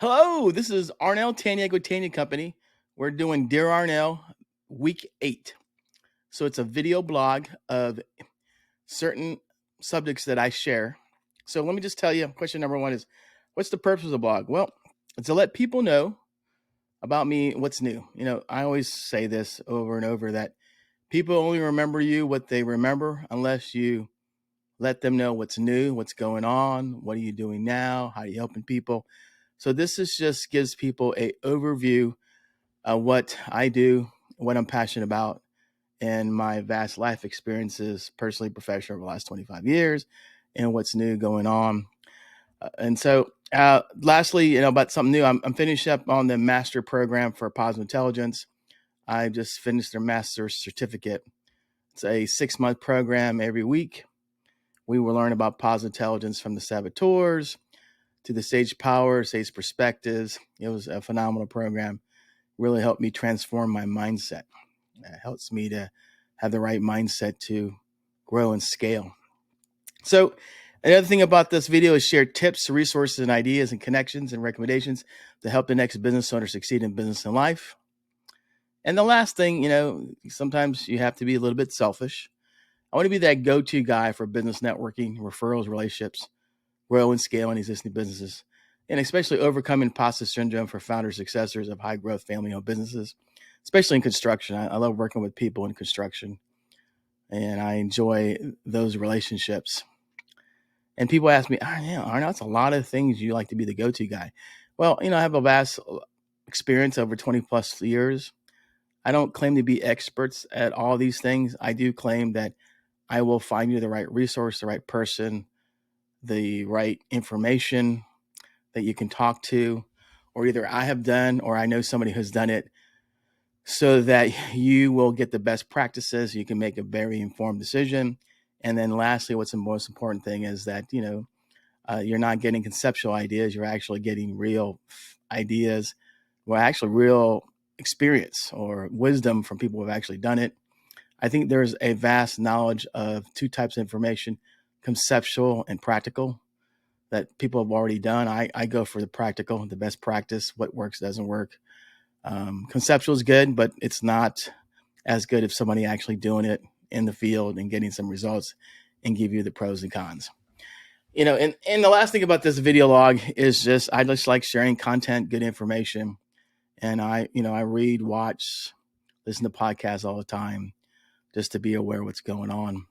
Hello, this is Arnel Tanyag with Tanyag Company. We're doing Dear Arnel Week 8. So it's a video blog of certain subjects that I share. So let me just tell you, question number one is, what's the purpose of the blog? Well, it's to let people know about me, what's new. I always say this over and over that people only remember you what they remember unless you let them know what's new, what's going on, what are you doing now, how are you helping people. So this is just gives people a overview of what I do, what I'm passionate about, and my vast life experiences, personally, professionally, over the last 25 years, and what's new going on. Lastly, about something new, I'm finished up on the master program for positive intelligence. I just finished their master's certificate. It's a 6-month program every week. We will learn about positive intelligence from the saboteurs to the sage power, sage perspectives. It was a phenomenal program. Really helped me transform my mindset. It helps me to have the right mindset to grow and scale. So another thing about this video is share tips, resources, and ideas and connections and recommendations to help the next business owner succeed in business and life. And the last thing, sometimes you have to be a little bit selfish. I want to be that go-to guy for business networking, referrals, relationships, grow and scale in existing businesses, and especially overcoming imposter syndrome for founders, successors of high growth family-owned businesses, especially in construction. I love working with people in construction, and I enjoy those relationships. And people ask me, Arnel, it's a lot of things you like to be the go-to guy. Well, I have a vast experience over 20 plus years. I don't claim to be experts at all these things. I do claim that I will find you the right resource, the right person, the right information that you can talk to, or either I have done or I know somebody who's done it, so that you will get the best practices. You can make a very informed decision. And then lastly, what's the most important thing is that, you're not getting conceptual ideas. You're actually getting real ideas, well, actually real experience or wisdom from people who have actually done it. I think there's a vast knowledge of two types of information, conceptual and practical, that people have already done. I go for the practical, the best practice, what works, doesn't work. Conceptual is good, but it's not as good if somebody actually doing it in the field and getting some results and give you the pros and cons. And the last thing about this video log is I just like sharing content, good information. And I read, watch, listen to podcasts all the time just to be aware of what's going on.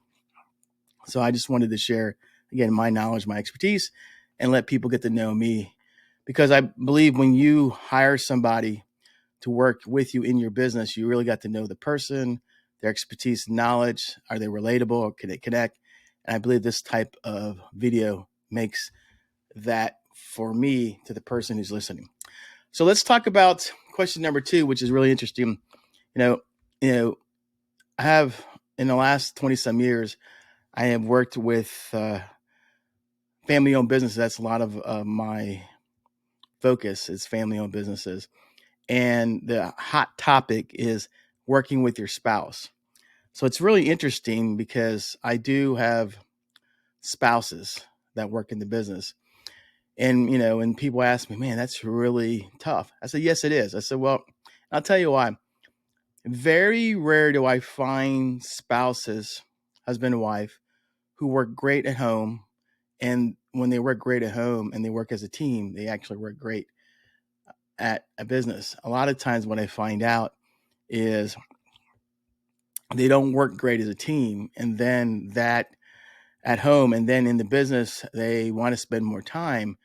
So I just wanted to share, again, my knowledge, my expertise, and let people get to know me, because I believe when you hire somebody to work with you in your business, you really got to know the person, their expertise, knowledge. Are they relatable, or can they connect? And I believe this type of video makes that for me to the person who's listening. So let's talk about question number 2, which is really interesting. I have, in the last 20 some years, I have worked with family-owned businesses. That's a lot of my focus is family-owned businesses. And the hot topic is working with your spouse. So it's really interesting because I do have spouses that work in the business. And, and people ask me, man, that's really tough. I said, yes, it is. I said, well, I'll tell you why. Very rare do I find spouses, husband and wife, who work great at home. And when they work great at home and they work as a team, they actually work great at a business. A lot of times what I find out is they don't work great as a team, and then that at home and then in the business, they want to spend more time,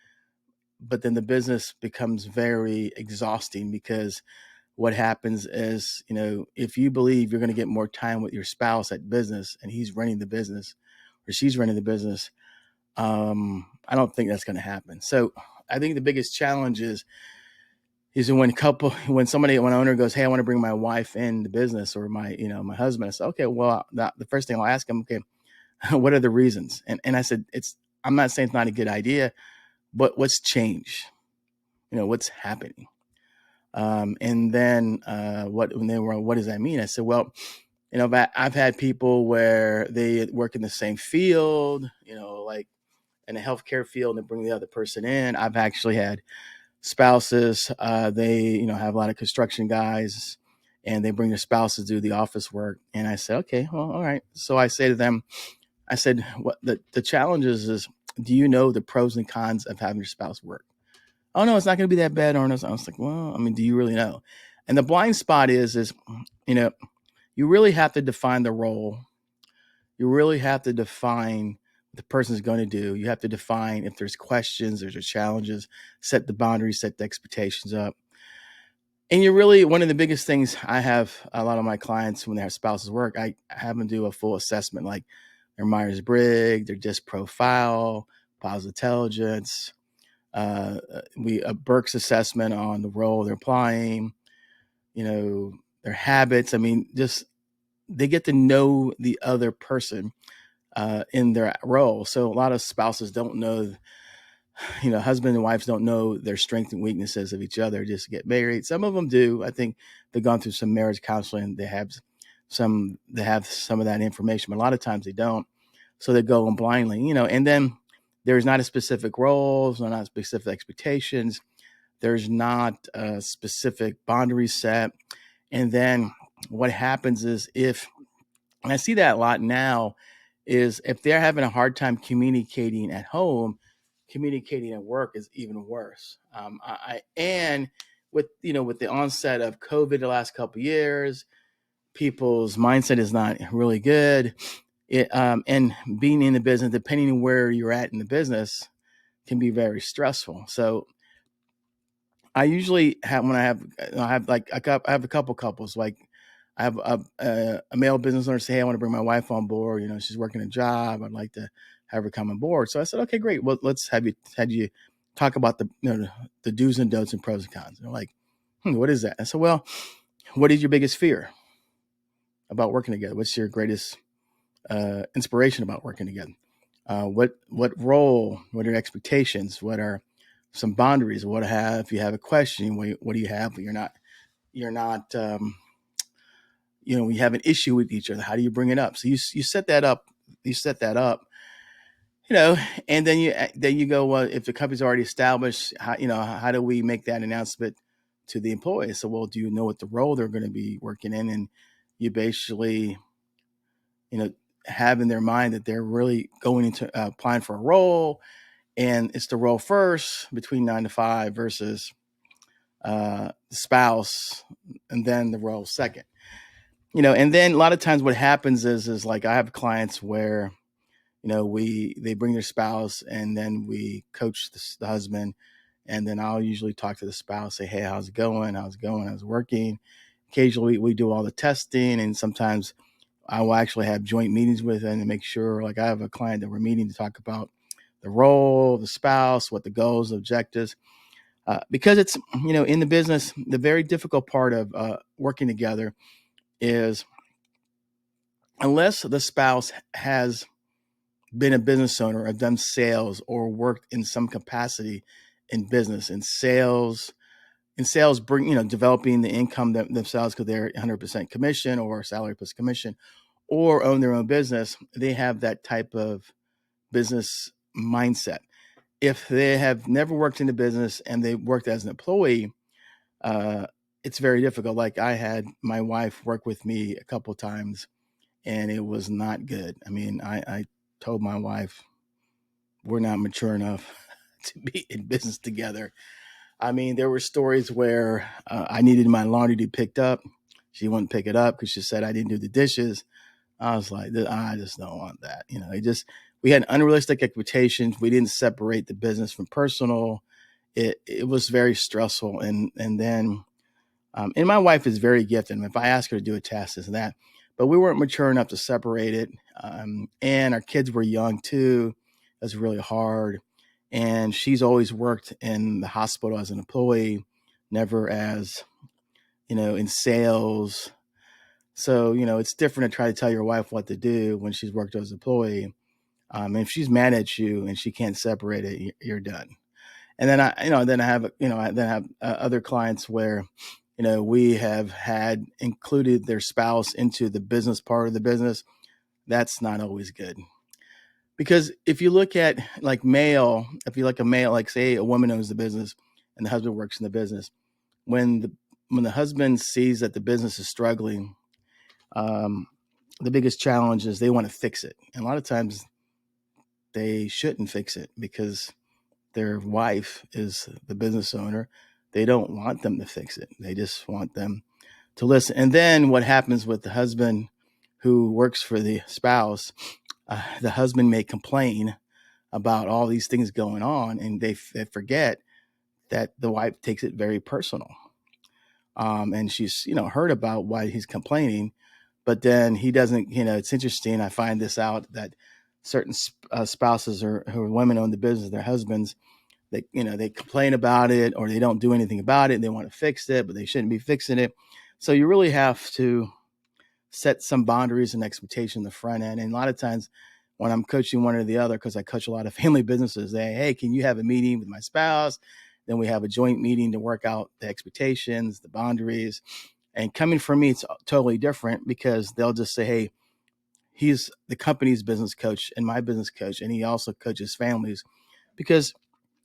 but then the business becomes very exhausting, because what happens is, if you believe you're going to get more time with your spouse at business and he's running the business or she's running the business, I don't think that's going to happen. So I think the biggest challenge is when an owner goes, hey, I want to bring my wife in the business, or my husband. I said, okay, well, the first thing I'll ask them, okay, what are the reasons? And I said, I'm not saying it's not a good idea, but what's changed? What's happening? And then what does that mean? I said, well, I've had people where they work in the same field, like in the healthcare field, and bring the other person in. I've actually had spouses, they, have a lot of construction guys, and they bring their spouses to do the office work. And I said, okay, well, all right. So I say to them, I said, what the challenge is, do you know the pros and cons of having your spouse work? Oh no, it's not going to be that bad, Arnel. I was like, well, I mean, do you really know? And the blind spot is, you know, you really have to define the role. You really have to define what the person's going to do. You have to define if there's questions, there's challenges, set the boundaries, set the expectations up. And you really, one of the biggest things I have a lot of my clients when they have spouses work, I have them do a full assessment, like their Myers-Briggs, their DISC profile, positive intelligence, we a Burke's assessment on the role they're applying, their habits. I mean, just they get to know the other person in their role. So a lot of spouses don't know, husband and wives don't know their strengths and weaknesses of each other. Just get married. Some of them do. I think they've gone through some marriage counseling. They have some of that information, but a lot of times they don't. So they go on blindly, and then there's not a specific roles, not specific expectations. There's not a specific boundary set. And then what happens is and I see that a lot now, is if they're having a hard time communicating at home, communicating at work is even worse. And with the onset of COVID the last couple of years, people's mindset is not really good. And being in the business, depending on where you're at in the business, can be very stressful. So I usually have, when I have like I have a couple couples, like I have a male business owner say, hey, I want to bring my wife on board. She's working a job. I'd like to have her come on board. So I said, okay, great. Well, let's have you talk about the do's and don'ts and pros and cons. And they're like, what is that? I said, well, what is your biggest fear about working together? What's your greatest inspiration about working together? What role? What are your expectations? What are some boundaries? If you have a question, what do you have? But you're not you have an issue with each other. How do you bring it up? So you set that up. You set that up. And then you go, well, if the company's already established, how do we make that announcement to the employees? So, well, do you know what the role they're going to be working in? And you basically, have in their mind that they're really going into applying for a role, and it's the role first between 9 to 5 versus the spouse, and then the role second. And then a lot of times what happens is like I have clients where they bring their spouse, and then we coach the husband, and then I'll usually talk to the spouse, say, hey, how's it going? How's it working? Occasionally we do all the testing, and sometimes I will actually have joint meetings with them to make sure, like I have a client that we're meeting to talk about the role, the spouse, what the goals, objectives, because it's, in the business, the very difficult part of working together is unless the spouse has been a business owner or done sales or worked in some capacity in business, and sales bring, developing the income themselves because they're 100% commission or salary plus commission, or own their own business, they have that type of business mindset. If they have never worked in the business and they worked as an employee, it's very difficult. Like I had my wife work with me a couple of times, and it was not good. I mean, I told my wife, we're not mature enough to be in business together. I mean, there were stories where I needed my laundry to be picked up. She wouldn't pick it up because she said I didn't do the dishes. I was like, I just don't want that. We had unrealistic expectations. We didn't separate the business from personal. It was very stressful. And then, and my wife is very gifted. If I ask her to do a task, this and that, but we weren't mature enough to separate it. And our kids were young too. It was really hard. And she's always worked in the hospital as an employee, never as, in sales. So, it's different to try to tell your wife what to do when she's worked as an employee. And if she's mad at you and she can't separate it, you're done. And then I have other clients where, we have had included their spouse into the business part of the business. That's not always good. Because if you look at if you like a male, like say a woman owns the business and the husband works in the business. When the husband sees that the business is struggling, um, the biggest challenge is they want to fix it. And a lot of times they shouldn't fix it because their wife is the business owner. They don't want them to fix it. They just want them to listen. And then what happens with the husband who works for the spouse, the husband may complain about all these things going on, and they forget that the wife takes it very personal. And she's, heard about why he's complaining, but then he doesn't, it's interesting. I find this out that certain spouses or who are women own the business, their husbands, they complain about it or they don't do anything about it. They want to fix it, but they shouldn't be fixing it. So you really have to set some boundaries and expectation in the front end. And a lot of times when I'm coaching one or the other, because I coach a lot of family businesses, hey, can you have a meeting with my spouse? Then we have a joint meeting to work out the expectations, the boundaries. And coming from me, it's totally different because they'll just say, hey, he's the company's business coach and my business coach, and he also coaches families. Because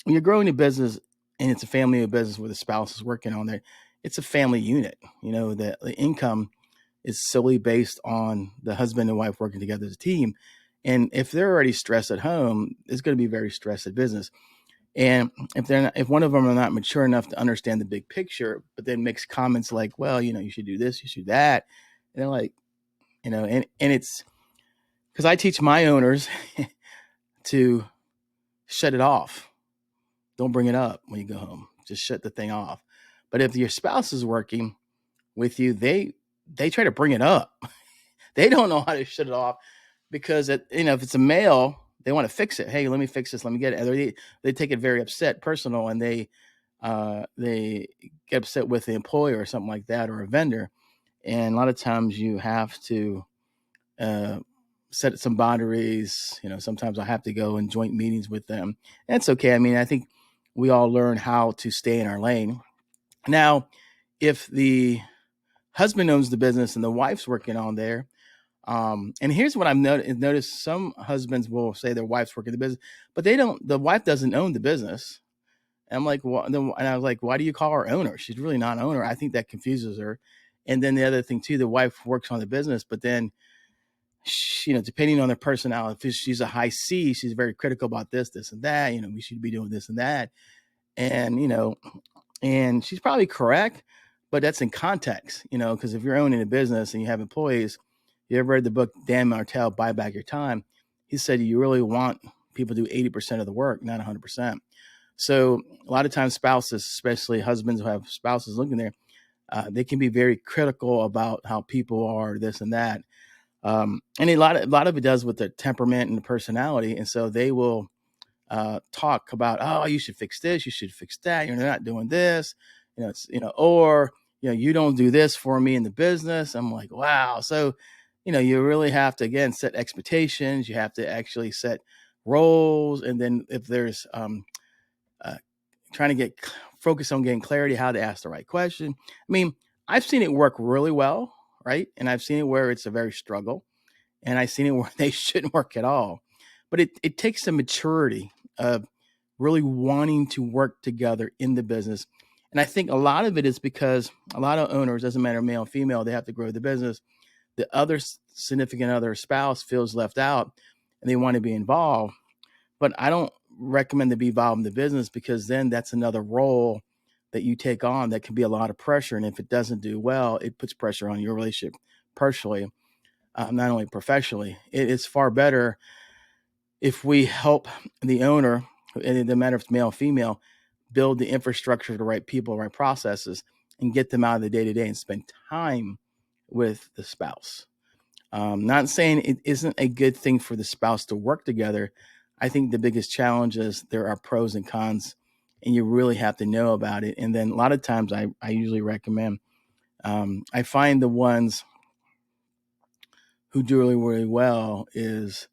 when you're growing a business and it's a family business where the spouse is working on there, it's a family unit. The income is solely based on the husband and wife working together as a team. And if they're already stressed at home, it's going to be very stressed at business. And if one of them are not mature enough to understand the big picture, but then makes comments like, well, you should do this, you should do that. And they're like, and it's because I teach my owners to shut it off. Don't bring it up when you go home. Just shut the thing off. But if your spouse is working with you, they try to bring it up. They don't know how to shut it off because if it's a male, they want to fix it. Hey, let me fix this. Let me get it. They take it very upset, personal, and they get upset with the employer or something like that, or a vendor. And a lot of times you have to set some boundaries. Sometimes I have to go in joint meetings with them. And it's okay. I mean, I think we all learn how to stay in our lane. Now, if the husband owns the business and the wife's working on there, and here's what I've noticed: some husbands will say their wife's working the business, but they don't. The wife doesn't own the business. And I'm like, well, and I was like, why do you call her owner? She's really not an owner. I think that confuses her. And then the other thing too, the wife works on the business, but then she, depending on their personality, if she's a high C, she's very critical about this, and that. We should be doing this and that, and and she's probably correct, but that's in context, because if you're owning a business and you have employees, you ever read the book Dan Martell, Buy Back Your Time? He said you really want people to do 80% of the work, not 100%. So a lot of times spouses, especially husbands who have spouses looking there, they can be very critical about how people are, this and that. And a lot of it does with their temperament and the personality. And so they will talk about, oh, you should fix this, you should fix that. You're not doing this, it's, or, you don't do this for me in the business. I'm like, wow. So, you really have to, again, set expectations. You have to actually set roles. And then if there's trying to get focused on getting clarity, how to ask the right question. I mean, I've seen it work really well, right? And I've seen it where it's a very struggle. And I've seen it where they shouldn't work at all. But it takes the maturity of really wanting to work together in the business. And I think a lot of it is because a lot of owners, doesn't matter male or female, they have to grow the business. The other significant other spouse feels left out and they want to be involved. But I don't recommend to be involved in the business because then that's another role that you take on that can be a lot of pressure. And if it doesn't do well, it puts pressure on your relationship personally, not only professionally. It is far better if we help the owner, and it doesn't matter if it's male or female, build the infrastructure, the right people, the right processes, and get them out of the day-to-day and spend time with the spouse. Not saying it isn't a good thing for the spouse to work together. I think the biggest challenge is there are pros and cons, and you really have to know about it. And then a lot of times I usually recommend, I find the ones who do really, really well is,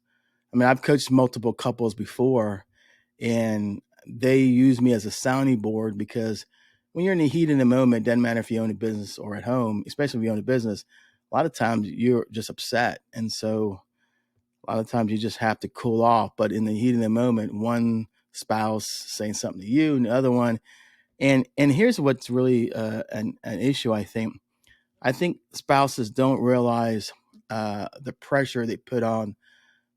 I've coached multiple couples before, and they use me as a sounding board because when you're in the heat of the moment, it doesn't matter if you own a business or at home, especially if you own a business, a lot of times you're just upset. And so a lot of times you just have to cool off. But in the heat of the moment, one spouse saying something to you and the other one And here's what's really an issue. I think spouses don't realize the pressure they put on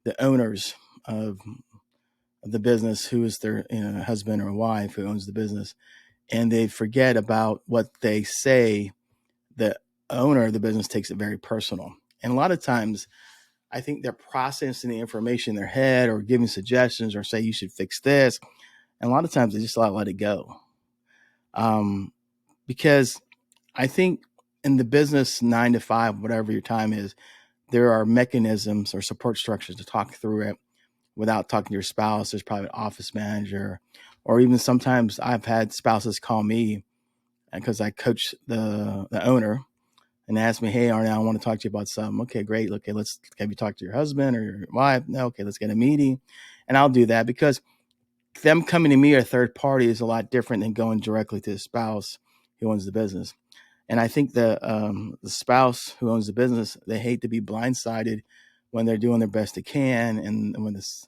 the owners of the business, who is their husband or wife who owns the business, and they forget about what they say. The owner of the business takes it very personal, and a lot of times I think they're processing the information in their head or giving suggestions or say you should fix this, and a lot of times they just let it go, because I think in the business 9 to 5, whatever your time is, there are mechanisms or support structures to talk through it without talking to your spouse. There's probably an office manager, or even sometimes I've had spouses call me because I coach the owner and ask me, "Hey, Arnel, I want to talk to you about something." Okay, great. Okay, let's have you talk to your husband or your wife? No, okay, let's get a meeting, and I'll do that because them coming to me or a third party is a lot different than going directly to the spouse who owns the business. And I think the spouse who owns the business, they hate to be blindsided when they're doing their best they can, and when this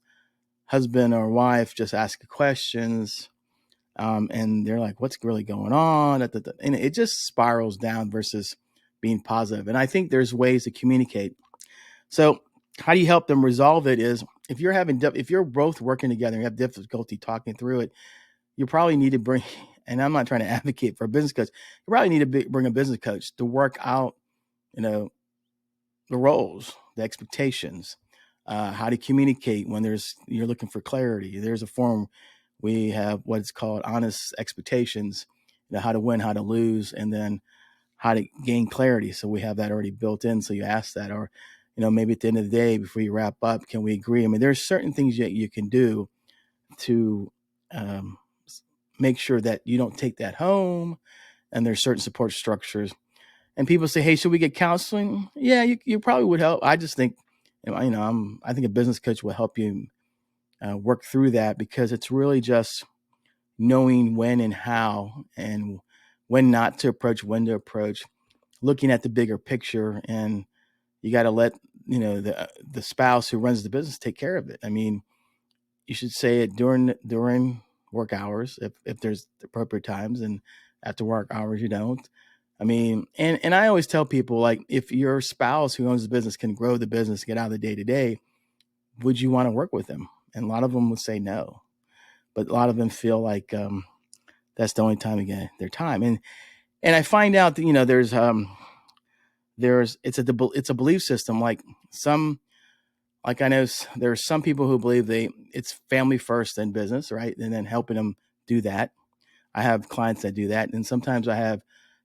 husband or wife just ask questions, and they're like, "What's really going on?" And it just spirals down versus being positive. And I think there's ways to communicate. So how do you help them resolve it? Is if you're both working together and you have difficulty talking through it, you probably need to bring. And I'm not trying to advocate for a business coach. You probably need to bring a business coach to work out, you know, the roles, the expectations, how to communicate when you're looking for clarity. There's a form we have what's called honest expectations, how to win, how to lose, and then how to gain clarity. So we have that already built in. So you ask that, or maybe at the end of the day, before you wrap up, can we agree? I mean, there's certain things that you can do to um, make sure that you don't take that home. And there's certain support structures. And people say, "Hey, should we get counseling?" Yeah, you probably would help. I just think, I think a business coach will help you work through that, because it's really just knowing when and how, and when not to approach, when to approach, looking at the bigger picture. And you got to let the spouse who runs the business take care of it. I mean, you should say it during work hours, if there's appropriate times, and after work hours you don't. I mean, and I always tell people, like, if your spouse who owns the business can grow the business, get out of the day to day, would you want to work with them? And a lot of them would say no, but a lot of them feel like that's the only time to get their time. And I find out that it's a belief system. Like I know there's some people who believe it's family first and business, right? And then helping them do that. I have clients that do that. And sometimes I have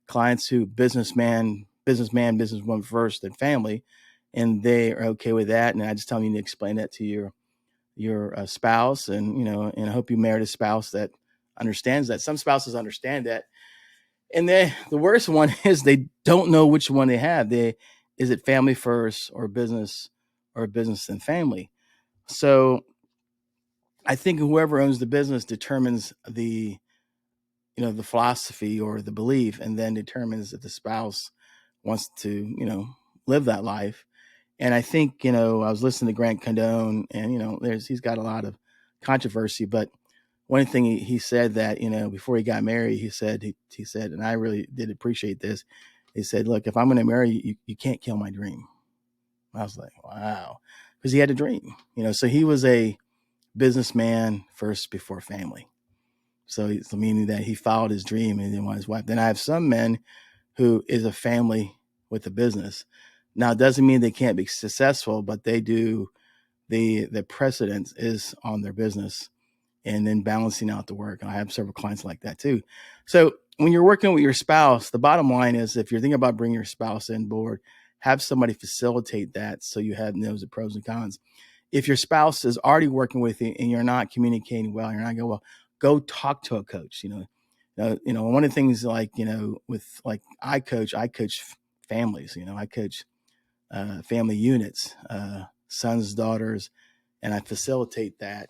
clients who businesswoman first and family, and they are okay with that. And I just tell them, you need to explain that to your spouse, and I hope you married a spouse that understands that. Some spouses understand that. And then the worst one is they don't know which one they have. Is it family first or business and family? So I think whoever owns the business determines the philosophy or the belief, and then determines if the spouse wants to live that life. And I think I was listening to Grant Cardone, and he's got a lot of controversy, but one thing he said that before he got married, he said, and I really did appreciate this. He said, "Look, if I'm going to marry you, you can't kill my dream." I was like, wow, because he had a dream, so he was a businessman first before family. So meaning that he followed his dream and didn't want his wife. Then I have some men who is a family with a business. Now, it doesn't mean they can't be successful, but they do. The precedence is on their business, and then balancing out the work. I have several clients like that too. So when you're working with your spouse, the bottom line is, if you're thinking about bringing your spouse on board, have somebody facilitate that, so you have knows the pros and cons. If your spouse is already working with you and you're not communicating well, you're not going well, go talk to a coach. One of the things, like with like I coach families. I coach family units, sons, daughters, and I facilitate that.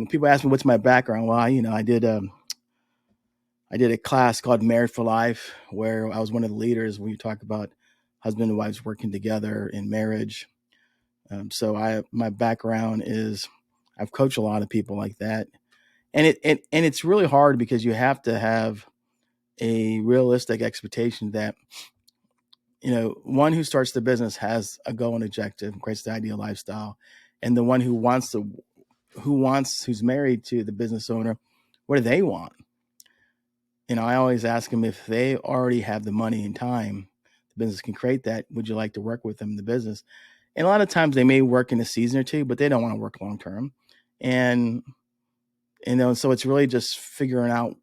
People ask me what's my background. Well, I did a class called Married for Life, where I was one of the leaders when you talk about husband and wives working together in marriage. So my background is I've coached a lot of people like that, And it's really hard because you have to have a realistic expectation that, one who starts the business has a goal and objective, creates the ideal lifestyle, and the one who's married to the business owner, what do they want? I always ask them, if they already have the money and time, the business can create that. Would you like to work with them in the business? And a lot of times they may work in a season or two, but they don't want to work long term. And so it's really just figuring out,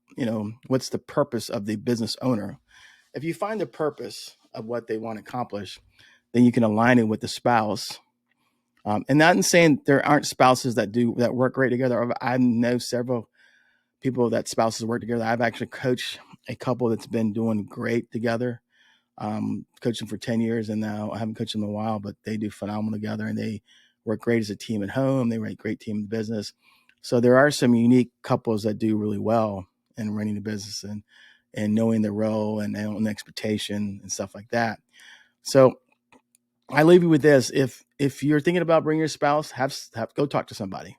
what's the purpose of the business owner. If you find the purpose of what they want to accomplish, then you can align it with the spouse. And not in saying there aren't spouses that work great together. I know several people that spouses work together. I've actually coached a couple that's been doing great together. Coached them for 10 years, and now I haven't coached them in a while, but they do phenomenal together, and they work great as a team at home. They run a great team in the business. So there are some unique couples that do really well in running the business and knowing their role and their own expectation and stuff like that. So I leave you with this: if you're thinking about bringing your spouse, have go talk to somebody.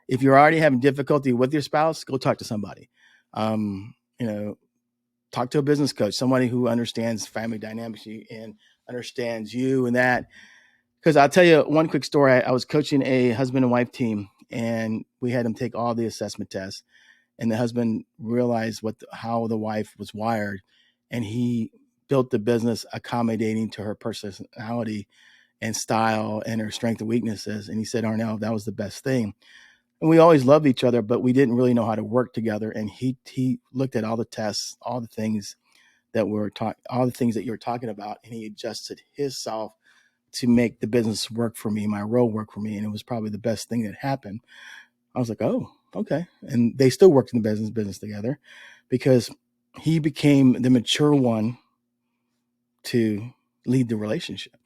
If you're already having difficulty with your spouse, go talk to somebody. Talk to a business coach, somebody who understands family dynamics and understands you and that. Because I'll tell you one quick story. I was coaching a husband and wife team, and we had them take all the assessment tests. And the husband realized how the wife was wired, and he built the business accommodating to her personality and style and her strengths and weaknesses. And he said, Arnel, that was the best thing. And we always loved each other, but we didn't really know how to work together. And he looked at all the tests, all the things that all the things that you're talking about, and he adjusted himself to make the business work for me, my role work for me. And it was probably the best thing that happened. I was like, oh, okay. And they still worked in the business together because he became the mature one to lead the relationship.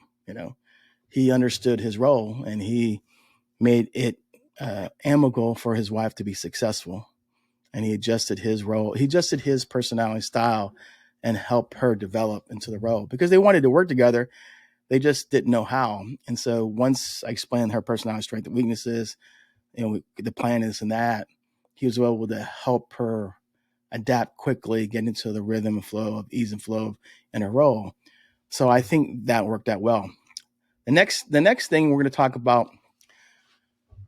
He understood his role, and he made it amicable for his wife to be successful. And he adjusted his role. He adjusted his personality style and helped her develop into the role because they wanted to work together. They just didn't know how. And so once I explained her personality strengths and weaknesses, the plan is and that, he was able to help her adapt quickly, get into the rhythm and flow of ease and flow in her role. So I think that worked out well. The next thing we're going to talk about,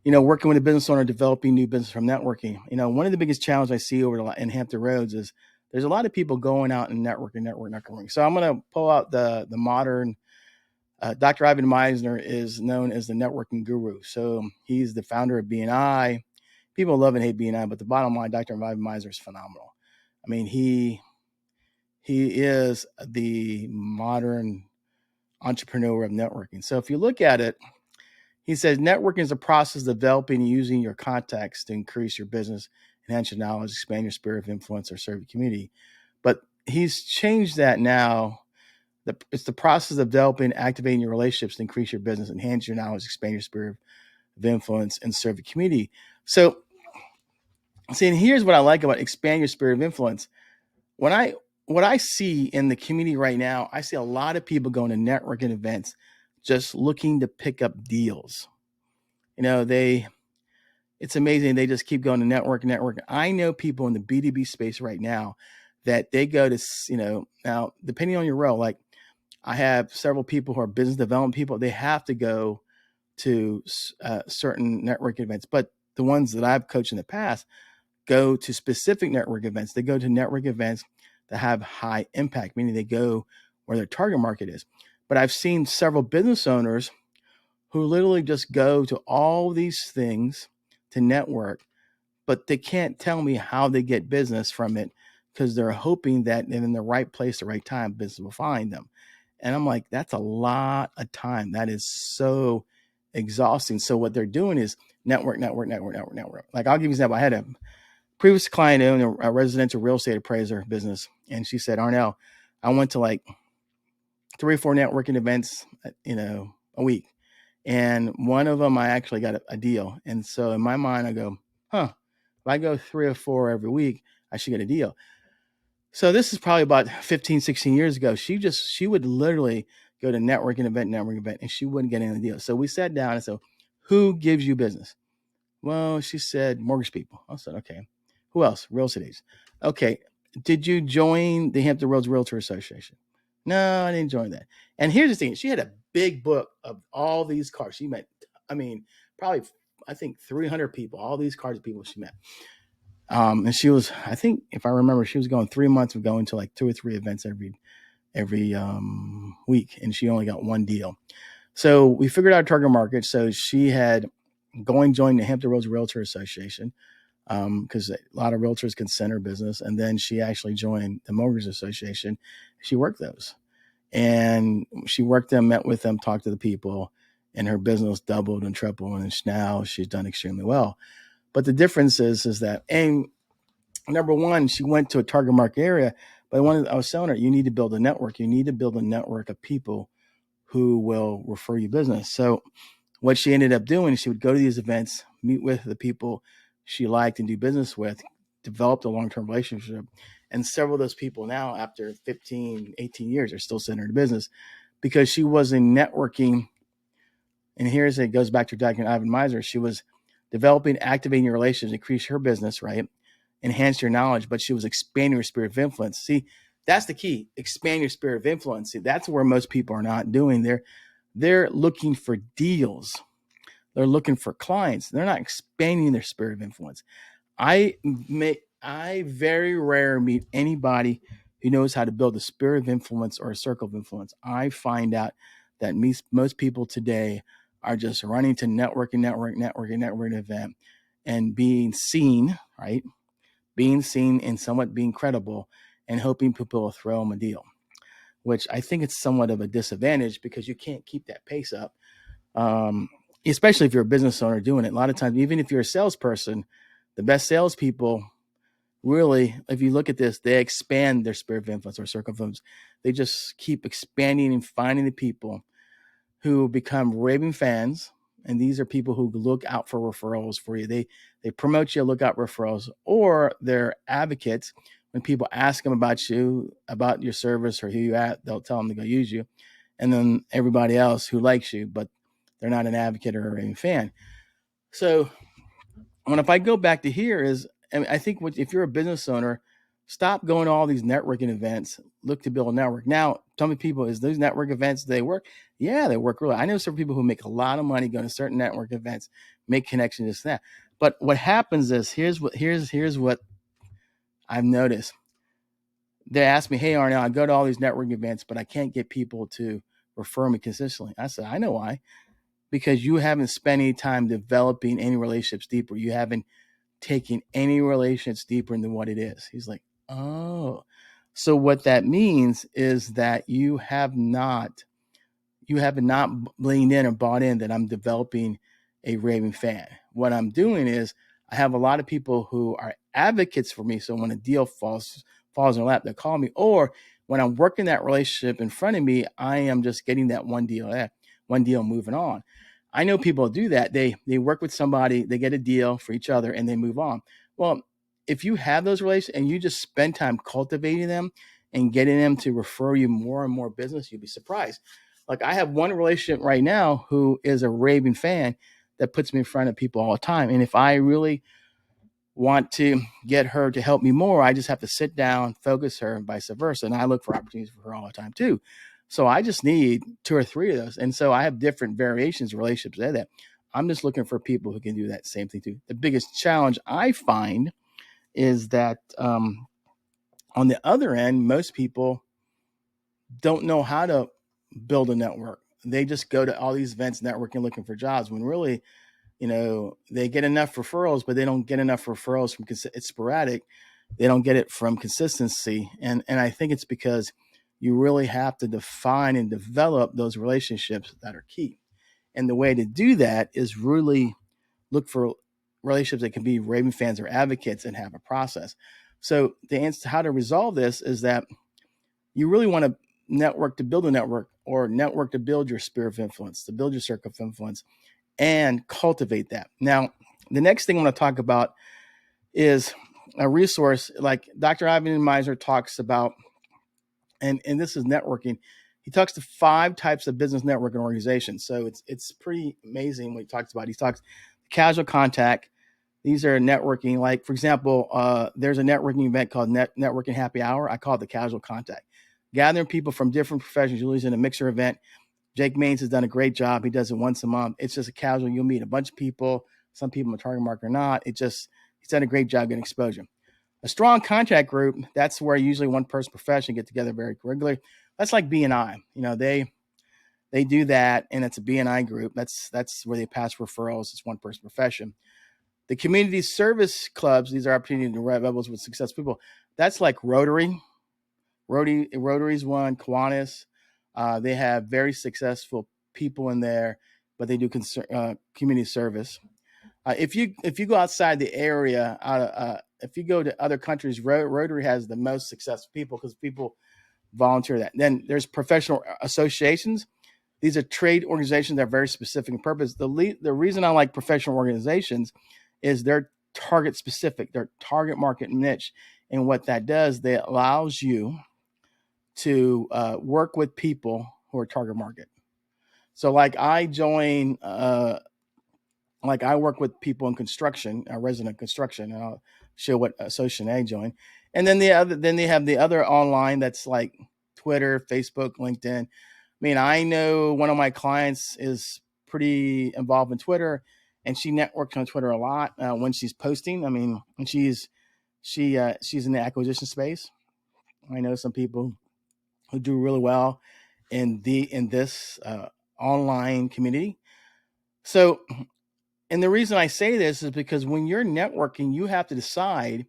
working with a business owner, developing new business from networking. One of the biggest challenges I see in Hampton Roads is there's a lot of people going out and networking. So I'm going to pull out the modern. Dr. Ivan Meisner is known as the networking guru. So he's the founder of BNI. People love and hate BNI, but the bottom line, Dr. Ivan Meisner is phenomenal. I mean, he is the modern entrepreneur of networking. So if you look at it, he says networking is a process of developing and using your contacts to increase your business, enhance your knowledge, expand your sphere of influence, or serve your community. But he's changed that now. It's the process of developing, activating your relationships to increase your business, enhance your knowledge, expand your sphere of influence, and serve the community. So, and here's what I like about expand your sphere of influence. What I see in the community right now, I see a lot of people going to networking events just looking to pick up deals. It's amazing. They just keep going to network. I know people in the B2B space right now that they go to, now depending on your role, like I have several people who are business development people. They have to go to certain network events, but the ones that I've coached in the past go to specific network events. They go to network events that have high impact, meaning they go where their target market is. But I've seen several business owners who literally just go to all these things to network, but they can't tell me how they get business from it because they're hoping that in the right place, the right time, business will find them. And I'm like, that's a lot of time. That is so exhausting. So what they're doing is network. Like I'll give you an example. I had a previous client owned a residential real estate appraiser business. And she said, Arnel, I went to like 3 or 4 networking events, a week. And one of them, I actually got a deal. And so in my mind, I go, if I go 3 or 4 every week, I should get a deal. So this is probably about 15, 16 years ago. She would literally go to networking event, and she wouldn't get any deal. So we sat down and said, who gives you business? Well, she said mortgage people. I said, okay. Who else? Real estate agents. Okay. Did you join the Hampton Roads Realtor Association? No, I didn't join that. And here's the thing. She had a big book of all these cards. She met, I mean, probably, I think 300 people, all these cards of people she met. And she was, I think, if I remember, she was going 3 months of going to like 2 or 3 events every week, and she only got one deal. So we figured out target market. So she had joined the Hampton Roads Realtor Association because a lot of realtors can send her business, and then she actually joined the Mortgage Association. She worked those, and she worked them, met with them, talked to the people, and her business doubled and tripled, and now she's done extremely well. But the difference is that, and number one, she went to a target market area. But I was telling her, you need to build a network. You need to build a network of people who will refer you business. So what she ended up doing is she would go to these events, meet with the people she liked and do business with, developed a long-term relationship. And several of those people now, after 15, 18 years, are still sending her to business because she wasn't networking. And it goes back to Dr. Ivan Miser. She was developing, activating your relationships, increase her business, right? Enhance your knowledge, but she was expanding her sphere of influence. See, that's the key. Expand your sphere of influence. See, that's where most people are not doing. They're looking for deals. They're looking for clients. They're not expanding their sphere of influence. I very rarely meet anybody who knows how to build a sphere of influence or a circle of influence. I find out that most people today are just running to networking event and being seen, right? Being seen and somewhat being credible and hoping people will throw them a deal, which I think it's somewhat of a disadvantage because you can't keep that pace up. Especially if you're a business owner doing it. A lot of times, even if you're a salesperson, the best salespeople really, if you look at this, they expand their sphere of influence or circle of influence. They just keep expanding and finding the people who become raving fans. And these are people who look out for referrals for you. They promote you, look out referrals, or they're advocates. When people ask them about you, about your service or who you at, they'll tell them to go use you. And then everybody else who likes you, but they're not an advocate or a raving fan. So if I go back to here I think if you're a business owner, stop going to all these networking events. Look to build a network. Now, tell me, people, is those network events, they work? Yeah, they work really. I know some people who make a lot of money going to certain network events, make connections, this and that. But what happens is, here's what I've noticed. They ask me, hey, Arnel, I go to all these networking events, but I can't get people to refer me consistently. I said, I know why. Because you haven't spent any time developing any relationships deeper. You haven't taken any relationships deeper into what it is. He's like, oh. So what that means is that you have not leaned in or bought in that I'm developing a raving fan. What I'm doing is I have a lot of people who are advocates for me. So when a deal falls in their lap, they call me. Or when I'm working that relationship in front of me, I am just getting that one deal moving on. I know people do that. They work with somebody, they get a deal for each other, and they move on. Well, if you have those relations and you just spend time cultivating them and getting them to refer you more and more business, you'd be surprised. Like, I have one relationship right now who is a raving fan that puts me in front of people all the time. And if I really want to get her to help me more, I just have to sit down, focus her, and vice versa. And I look for opportunities for her all the time too. So I just need 2 or 3 of those. And so I have different variations of relationships like that. I'm just looking for people who can do that same thing too. The biggest challenge I find is that on the other end, most people don't know how to build a network. They just go to all these events, networking, looking for jobs, when really, they get enough referrals, but they don't get enough referrals from, it's sporadic. They don't get it from consistency. And I think it's because you really have to define and develop those relationships that are key. And the way to do that is really look for relationships that can be raving fans or advocates and have a process. So the answer to how to resolve this is that you really want to network to build a network, or network to build your sphere of influence, to build your circle of influence, and cultivate that. Now, the next thing I want to talk about is a resource like Dr. Ivan Miser talks about, and this is networking. He talks to 5 types of business networking organizations. So it's pretty amazing what he talks about. He talks casual contact, These are networking. Like, for example, there's a networking event called Networking Happy Hour. I call it the casual contact. Gathering people from different professions, usually in a mixer event. Jake Maines has done a great job. He does it once a month. It's just a casual. You'll meet a bunch of people. Some people in the target market or not. He's done a great job getting exposure. A strong contact group, that's where usually one person profession get together very regularly. That's like BNI. They do that, and it's a BNI group. That's where they pass referrals. It's one person profession. The community service clubs, these are opportunities to write rebels with successful people. That's like Rotary. Rotary's one, Kiwanis. They have very successful people in there, but they do community service. If you go outside the area, if you go to other countries, Rotary has the most successful people because people volunteer that. Then there's professional associations. These are trade organizations that are very specific in purpose. The reason I like professional organizations is they're target specific, they're target market niche. And what that does, that allows you to work with people who are target market. So like I work with people in construction, resident construction, and I'll show what association I join. And then they have the other online that's like Twitter, Facebook, LinkedIn. I mean, I know one of my clients is pretty involved in Twitter, and she networks on Twitter a lot when she's posting. I mean, and she's in the acquisition space. I know some people who do really well in this online community. So, and the reason I say this is because when you're networking, you have to decide.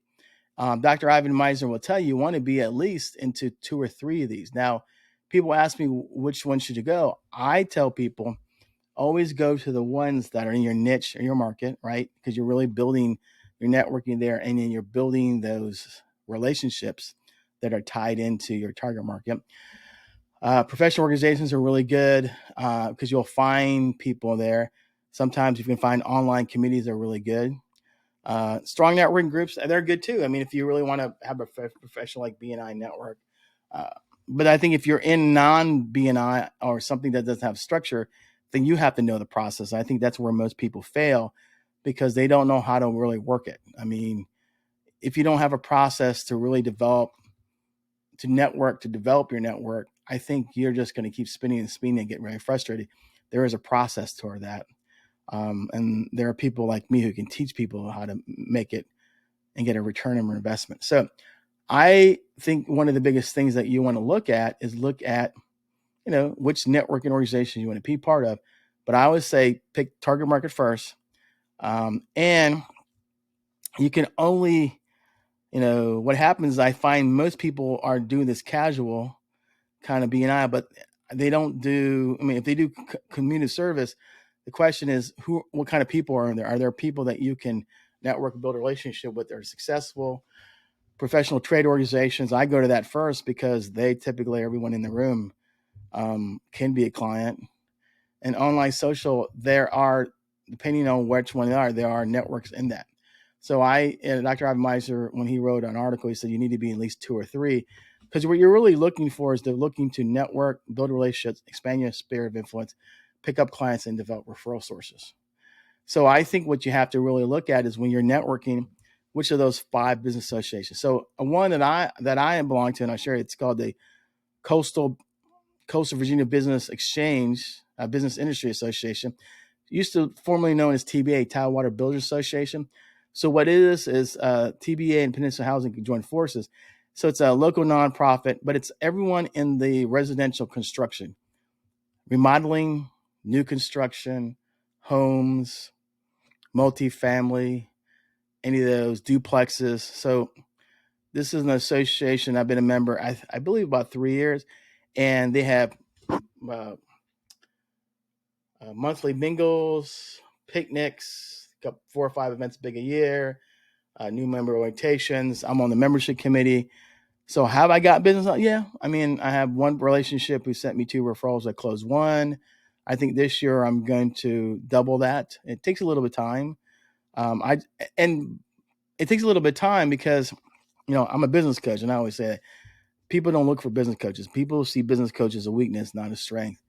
Dr. Ivan Meisner will tell you want to be at least into 2 or 3 of these. Now, people ask me which one should you go. I tell people always go to the ones that are in your niche or your market, right? Because you're really building your networking there, and then you're building those relationships that are tied into your target market. Professional organizations are really good because you'll find people there. Sometimes you can find online communities that are really good. Strong networking groups, they're good too. I mean, if you really want to have a professional like BNI network. Uh, but I think if you're in non-BNI or something that doesn't have structure, then you have to know the process. I think that's where most people fail because they don't know how to really work it. I mean, if you don't have a process to really develop your network, I think you're just going to keep spinning and spinning and get very frustrated. There is a process toward that. And there are people like me who can teach people how to make it and get a return on your investment. So I think one of the biggest things that you want to look at is which networking organization you want to be part of. But I always say pick target market first. And you can only, what happens is I find most people are doing this casual kind of BNI, but they don't do, I mean, if they do community service, the question is what kind of people are in there? Are there people that you can network, build a relationship with that are successful? Professional trade organizations, I go to that first because they typically, everyone in the room can be a client. And online social, there are, depending on which one they are, there are networks in that. So Dr. Ivan Meisner, when he wrote an article, he said you need to be at least 2 or 3, because what you're really looking for is they're looking to network, build relationships, expand your sphere of influence, pick up clients, and develop referral sources. So I think what you have to really look at is when you're networking, which of those 5 business associations. So one that I belong to, and I share it's called the Coastal Virginia Business Exchange, Business Industry Association, used to formerly known as TBA, Tidewater Builders Association. So what it is TBA and Peninsula Housing can join forces. So it's a local nonprofit, but it's everyone in the residential construction, remodeling, new construction, homes, multifamily, any of those duplexes. So this is an association. I've been a member, I believe, about 3 years, and they have monthly bingos, picnics, 4 or 5 events big a year, new member orientations. I'm on the membership committee. So have I got business? Yeah. I mean, I have one relationship who sent me 2 referrals. I closed one. I think this year I'm going to double that. It takes a little bit of time. And it takes a little bit of time because, I'm a business coach, and I always say that people don't look for business coaches. People see business coaches as a weakness, not a strength.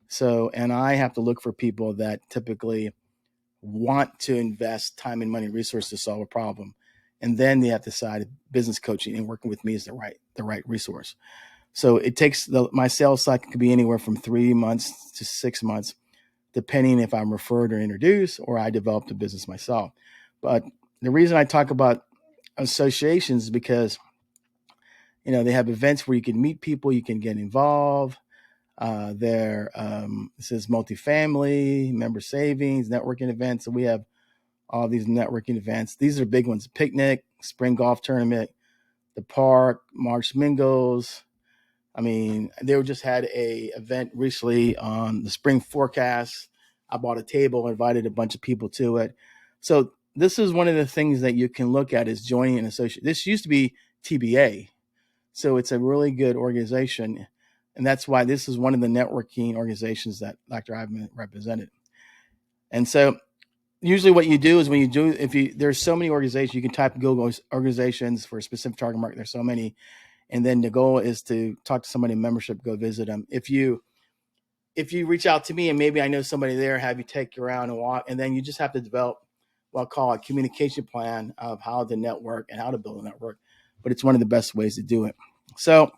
So, and I have to look for people that typically want to invest time and money and resources to solve a problem. And then they have to decide if business coaching and working with me is the right resource. So it takes my sales cycle could be anywhere from 3 months to 6 months, depending if I'm referred or introduced or I developed a business myself. But the reason I talk about associations is because, they have events where you can meet people, you can get involved. This is multifamily, member savings, networking events. So we have all these networking events. These are big ones: picnic, spring golf tournament, the park, March mingles. They just had a event recently on the spring forecast. I bought a table, invited a bunch of people to it. So this is one of the things that you can look at is joining an association. This used to be TBA. So it's a really good organization. And that's why this is one of the networking organizations that Dr. Ivan represented. And so usually what you do is there's so many organizations, you can type in Google organizations for a specific target market. There's so many. And then the goal is to talk to somebody in membership, go visit them. If you reach out to me and maybe I know somebody there, have you take you around and walk, and then you just have to develop what I'll call a communication plan of how to network and how to build a network. But it's one of the best ways to do it. So,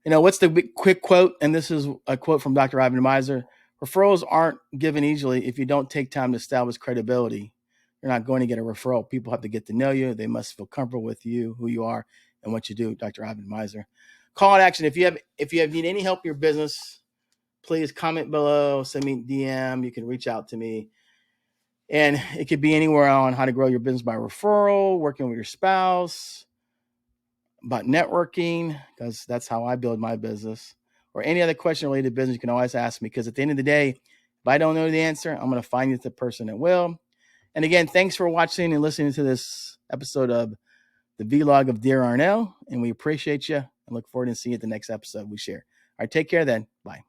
what's the big quick quote? And this is a quote from Dr. Ivan Miser. Referrals aren't given easily if you don't take time to establish credibility. You're not going to get a referral. People have to get to know you. They must feel comfortable with you, who you are, and what you do. Dr. Ivan Miser. Call to action. If you need any help in your business, please comment below, send me a DM. You can reach out to me. And it could be anywhere on how to grow your business by referral, working with your spouse, about networking, because that's how I build my business, or any other question related to business. You can always ask me, because at the end of the day, if I don't know the answer, I'm going to find you the person that will. And again, thanks for watching and listening to this episode of the vlog of Dear Arnel. And we appreciate you and look forward to seeing you at the next episode we share. All right, take care then. Bye.